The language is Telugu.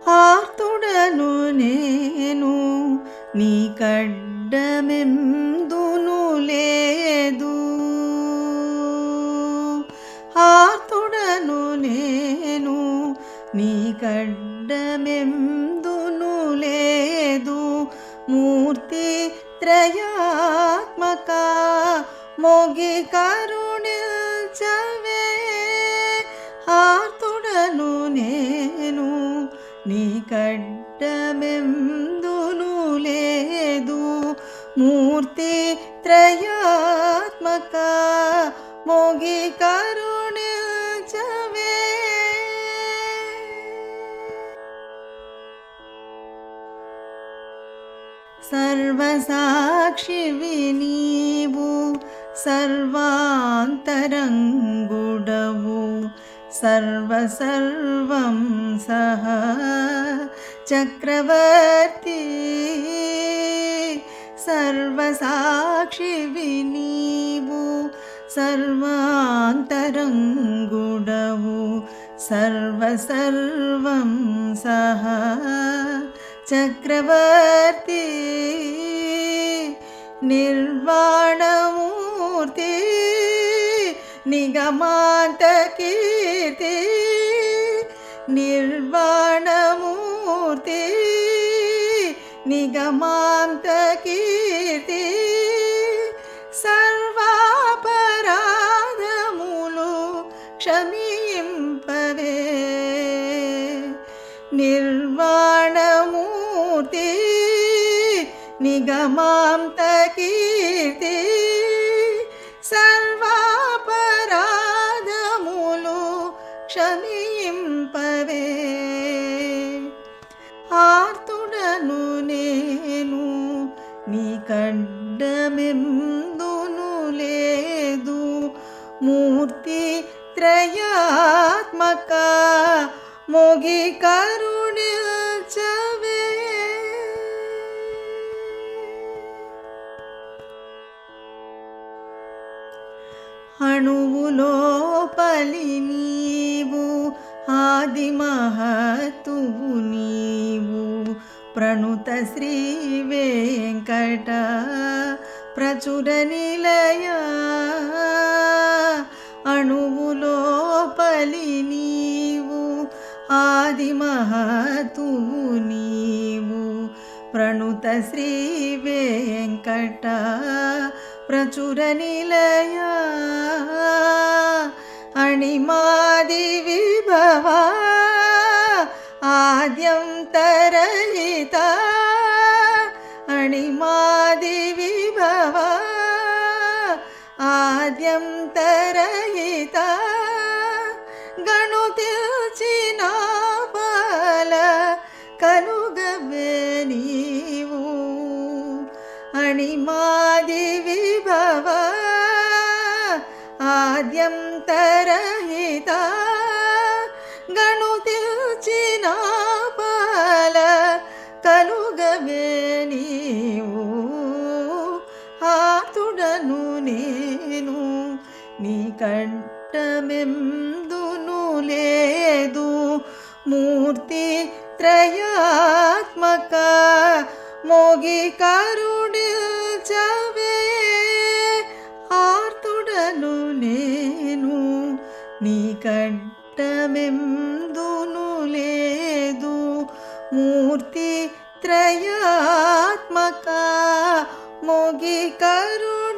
ఆర్తుడను నేను నీ కడ్డమెందును లేదు. ఆర్తుడను నేను నీ కడ్డమెందును లేదు. మూర్తి త్రయాత్మక మోగి కరుణించవే. ఆర్తుడను నేను నీ కడ్డమెందును లేదు. మూర్తి త్రయాత్మక మోగి కరుణించవే. సర్వసాక్షివి నీవు సర్వాంతరంగుడవు. సర్వం సహ చక్రవర్తి. సర్వసాక్షివి నీవు సర్వాంతరంగుడవు. సర్వం సహ చక్రవర్తి. నిర్వాణమూర్తి నిగమాంత కీర్తి. నిర్వాణమూర్తి నిగమాంత కీర్తి. సర్వాపరాధములు క్షమింపవే. నిర్వాణమూర్తి నిగమాంత కీర్తి. సర్వాపరాధములు క్షమింపవే. ఆర్తుడను నేను నీ కడ్డమెందును లేదు. మూర్తి త్రయాత్మక మోగి కరుణించవే. అణువులోపలి నీవు ఆది మహత్తువు నీవు. ప్రణుత శ్రీ వెంకట ప్రచుర నిలయ. అణువులోపలి నీవు ఆది మహత్తువు నీవు. ప్రణుత శ్రీ వెంకట ప్రచుర నిలయ. అణిమాది విభవ ఆద్యంతరహిత. అణిమాది విభవ ఆద్యంతరహిత. గణుతిల్చిన ఫల కలుగవే నీవు. అణిమాది విభవ ఆద్యంతరహిత. గణుతిల్చిన ఫల కలుగవే నీవు. ఆర్తుడను నేను నీ కడ్డమెందును లేదు. మూర్తి త్రయాత్మక మోగి కరుణించవే. ఆర్తుడను నేను నీ కడ్డమెందును లేదు. మూర్తి త్రయాత్మక మోగి కరుణ